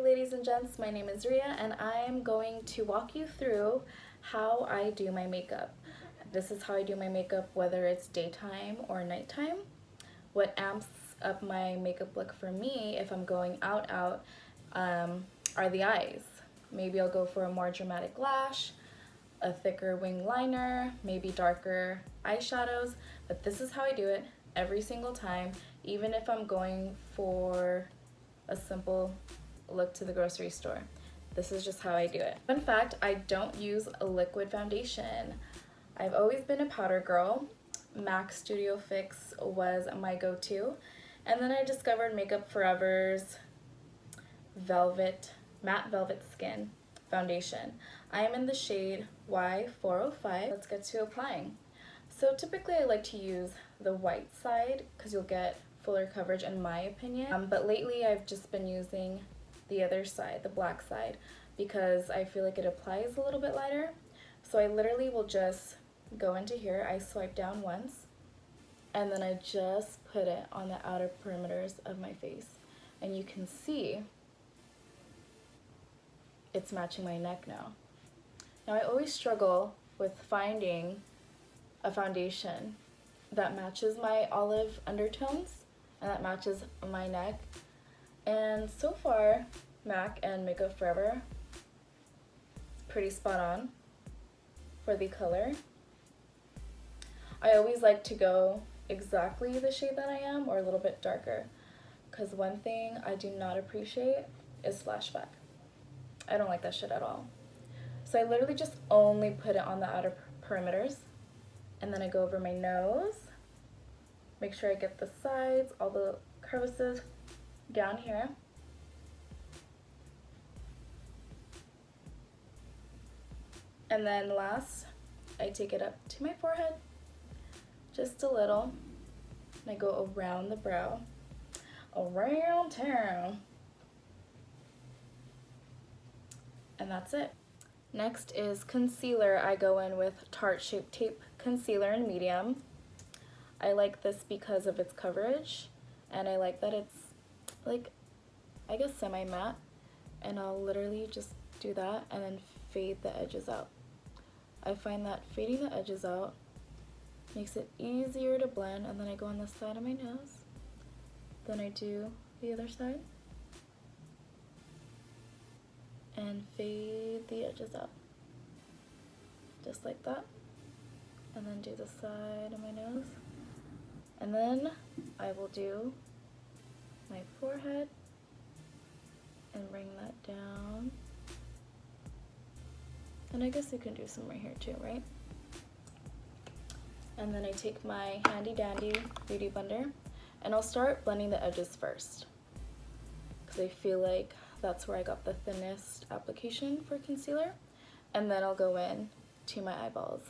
ladies and gents, my name is Ria and I'm going to walk you through how I do my makeup. This is how I do my makeup whether it's daytime or nighttime. What amps up my makeup look for me if I'm going out are the eyes. Maybe I'll go for a more dramatic lash, a thicker wing liner, maybe darker eyeshadows, but this is how I do it every single time, even if I'm going for a simple look to the grocery store. This is just how I do it. Fun fact, I don't use a liquid foundation. I've always been a powder girl. MAC Studio Fix was my go-to. And then I discovered Makeup Forever's Matte Velvet Skin Foundation. I am in the shade Y405. Let's get to applying. So typically I like to use the white side because you'll get fuller coverage in my opinion. But lately I've just been using the other side, the black side, because I feel like it applies a little bit lighter. So I literally will just go into here, I swipe down once, and then I just put it on the outer perimeters of my face. And you can see it's matching my neck now. Now I always struggle with finding a foundation that matches my olive undertones and that matches my neck. And so far, MAC and Makeup Forever is pretty spot on for the color. I always like to go exactly the shade that I am or a little bit darker, because one thing I do not appreciate is flashback. I don't like that shit at all. So I literally just only put it on the outer perimeters, and then I go over my nose, make sure I get the sides, all the crevices down here. And then last, I take it up to my forehead, just a little, and I go around the brow, around town. And that's it. Next is concealer. I go in with Tarte Shape Tape Concealer in medium. I like this because of its coverage, and I like that it's like, I guess semi-matte, and I'll literally just do that and then fade the edges out. I find that fading the edges out makes it easier to blend, and then I go on the side of my nose, then I do the other side, and fade the edges out, just like that, and then do the side of my nose, and then I will do my forehead and bring that down, and I guess you can do some right here too, right? And then I take my handy dandy beauty blender and I'll start blending the edges first, because I feel like that's where I got the thinnest application for concealer. And then I'll go in to my eyeballs.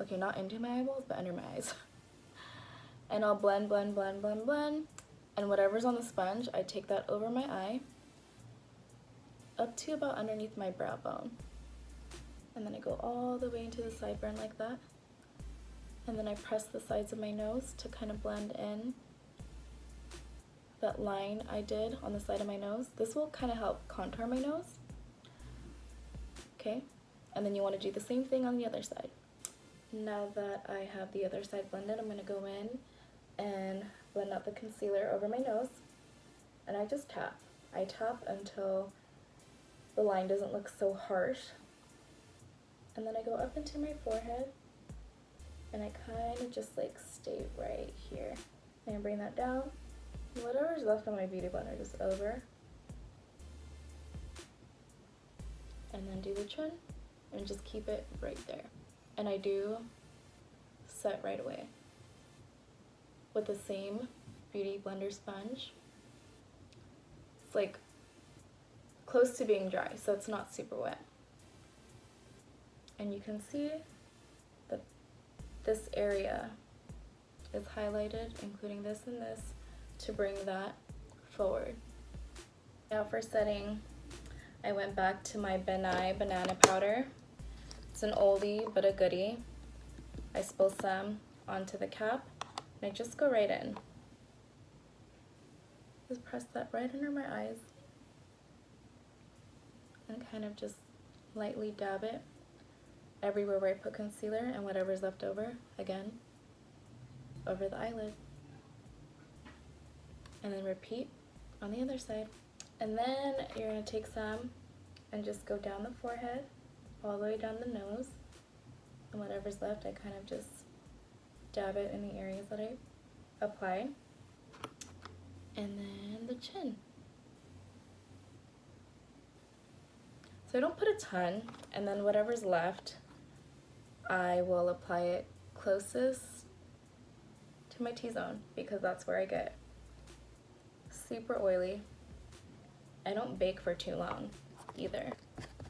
Okay, not into my eyeballs, but under my eyes. And I'll blend, blend, blend, blend, blend. And whatever's on the sponge, I take that over my eye, up to about underneath my brow bone. And then I go all the way into the sideburn like that. And then I press the sides of my nose to kind of blend in that line I did on the side of my nose. This will kind of help contour my nose. Okay, and then you want to do the same thing on the other side. Now that I have the other side blended, I'm going to go in and blend out the concealer over my nose, and I just tap. I tap until the line doesn't look so harsh, and then I go up into my forehead, and I kind of just like stay right here. And I bring that down. Whatever's left on my beauty blender, just over. And then do the chin and just keep it right there. And I do set right away with the same beauty blender sponge. It's like close to being dry, so it's not super wet. And you can see that this area is highlighted, including this and this, to bring that forward. Now for setting, I went back to my Benai banana powder. It's an oldie but a goodie. I spill some onto the cap and I just go right in. Just press that right under my eyes and kind of just lightly dab it everywhere where I put concealer, and whatever's left over, again, over the eyelid. And then repeat on the other side. And then you're going to take some and just go down the forehead, all the way down the nose, and whatever's left, I kind of just dab it in the areas that I apply. And then the chin. So I don't put a ton, and then whatever's left, I will apply it closest to my T-zone, because that's where I get super oily. I don't bake for too long either.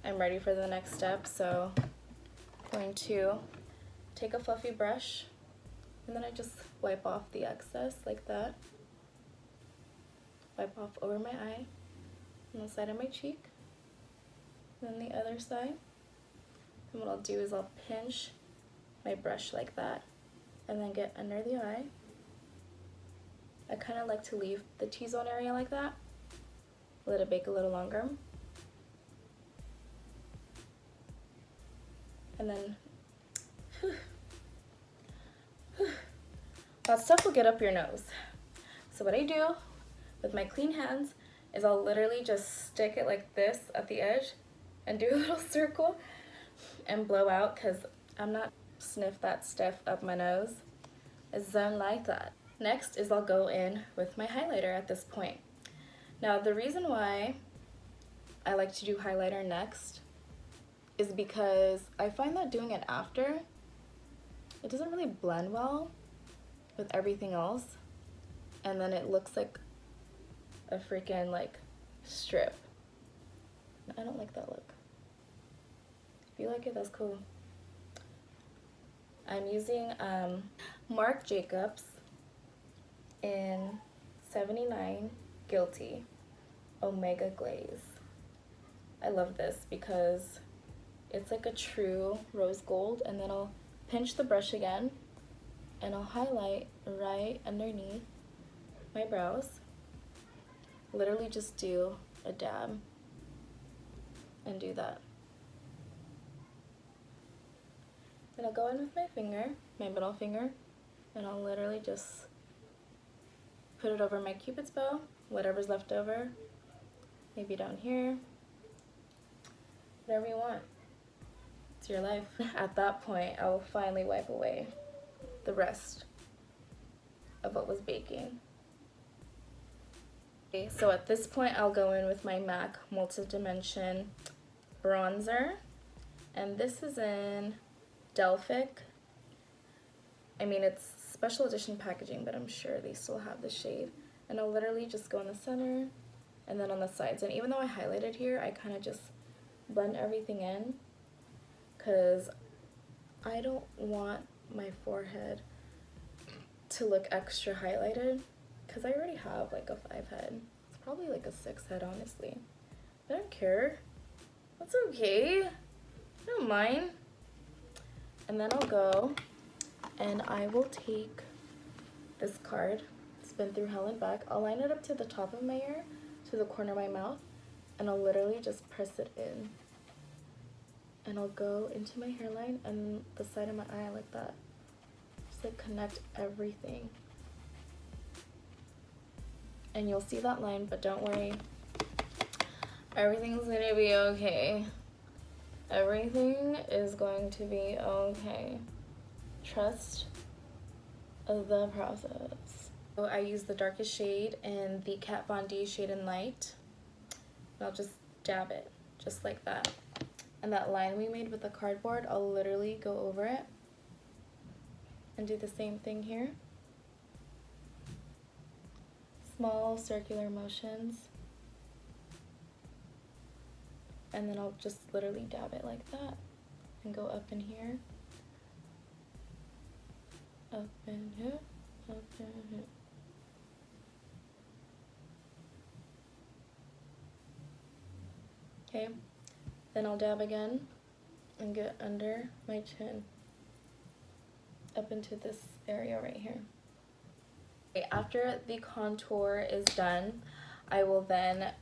I'm ready for the next step, so I'm going to take a fluffy brush, and then I just wipe off the excess like that. Wipe off over my eye, on the side of my cheek, and then the other side. And what I'll do is I'll pinch my brush like that, and then get under the eye. I kind of like to leave the T-zone area like that. Let it bake a little longer. And then, that stuff will get up your nose. So what I do with my clean hands is I'll literally just stick it like this at the edge and do a little circle and blow out, because I'm not sniff that stuff up my nose. It's done like that. Next is I'll go in with my highlighter at this point. Now the reason why I like to do highlighter next is because I find that doing it after, it doesn't really blend well with everything else, and then it looks like a freaking like strip. I don't like that look. If you like it, that's cool. I'm using Marc Jacobs in 79 Guilty Omega Glaze. I love this because it's like a true rose gold, and then I'll pinch the brush again and I'll highlight right underneath my brows. Literally just do a dab and do that. Then I'll go in with my finger, my middle finger, and I'll literally just put it over my Cupid's bow, whatever's left over, maybe down here, whatever you want. It's your life. At that point, I will finally wipe away the rest of what was baking. Okay, so at this point, I'll go in with my MAC Multi-Dimension Bronzer, and this is in Delphic. I mean, it's special edition packaging, but I'm sure they still have the shade. And I'll literally just go in the center and then on the sides. And even though I highlighted here, I kind of just blend everything in, because I don't want my forehead to look extra highlighted, because I already have like a 5 head. It's probably like a 6 head, honestly. I don't care. That's okay. I don't mind. And then I'll go and I will take this card, It's been through hell and back. I'll line it up to the top of my ear, to the corner of my mouth, and I'll literally just press it in. And I'll go into my hairline and the side of my eye like that. Just like connect everything. And you'll see that line, but don't worry. Everything's gonna be okay. Everything is going to be okay. Trust the process. So I use the darkest shade in the Kat Von D Shade and Light. And I'll just dab it, just like that. And that line we made with the cardboard, I'll literally go over it and do the same thing here. Small circular motions. And then I'll just literally dab it like that and go up in here, up in here, up in here. Okay, then I'll dab again and get under my chin, up into this area right here. Okay, after the contour is done, I will then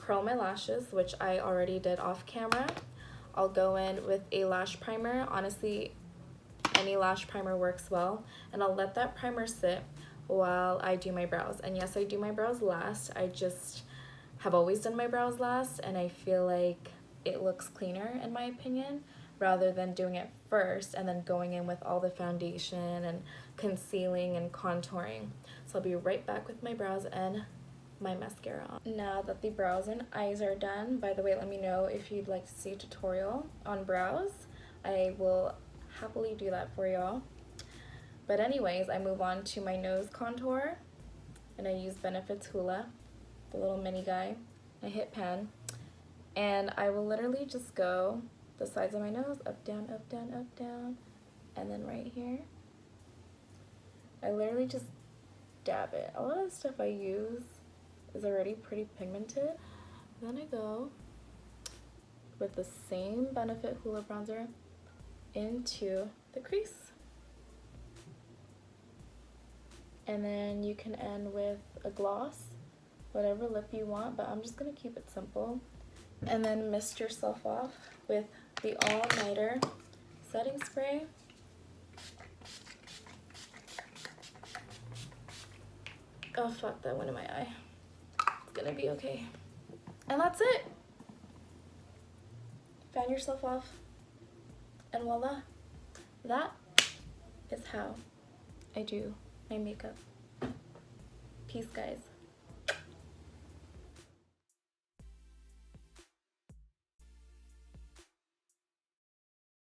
curl my lashes, which I already did off camera. I'll go in with a lash primer. Honestly, any lash primer works well. And I'll let that primer sit while I do my brows. And yes, I do my brows last. I just have always done my brows last, and I feel like it looks cleaner in my opinion, rather than doing it first and then going in with all the foundation and concealing and contouring. So I'll be right back with my brows and my mascara on. Now that the brows and eyes are done, by the way, let me know if you'd like to see a tutorial on brows. I will happily do that for y'all. But anyways, I move on to my nose contour, and I use Benefits Hoola, the little mini guy. I hit pan, and I will literally just go the sides of my nose, up, down, up, down, up, down, and then right here. I literally just dab it. A lot of the stuff I use is already pretty pigmented. Then I go with the same Benefit Hoola bronzer into the crease. And then you can end with a gloss, whatever lip you want, but I'm just gonna keep it simple. And then mist yourself off with the All Nighter setting spray. Oh fuck, that went in my eye. It's gonna be okay. And that's it. Fan yourself off, and voila. That is how I do my makeup. Peace, guys.